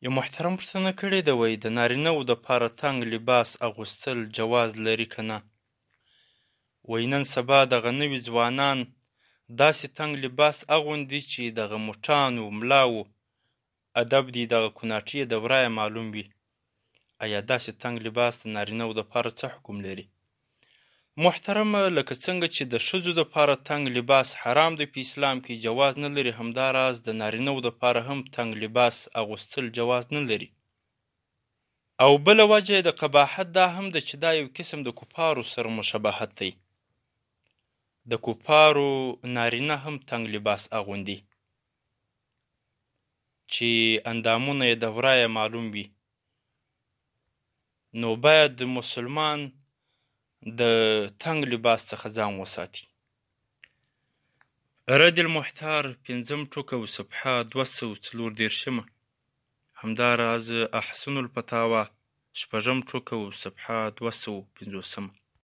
یو محترم پوښتنه کړې ده، وایي د نارینه‌و دپاره تنګ لباس اغوستل جواز لري که نه؟ وایي نن سبا دغه نوي ځوانان داسې تنګ لباس اغوندي چې دغه موټانو ملاو ادب دي دغه کوناټي د ورایه معلوم وي. ایا داسې تنګ لباس د نارینه‌و دپاره څه حکم لري؟ محترمه، لکه څنګه چې د ښځو دپاره تنګ لباس حرام دی په اسلام کې جواز نه لري، همداراز د نارینه‌و دپاره هم تنګ لباس اغوستل جواز نه لري. او بله وجه یې د قباحت دا هم ده چې دا یو قسم د کفارو سره مشابهت دی. د کفارو نارینه هم تنګ لباس اغوندي چې اندامونه یې د ورایه معلوم وي. نو باید د مسلمان د تنګ لباس څخه ځان وساتي. رد المحتار 5 ټوکه و صفحه 234، همداراز احسن الفتاوی 6 ټوکه و صفحه 250.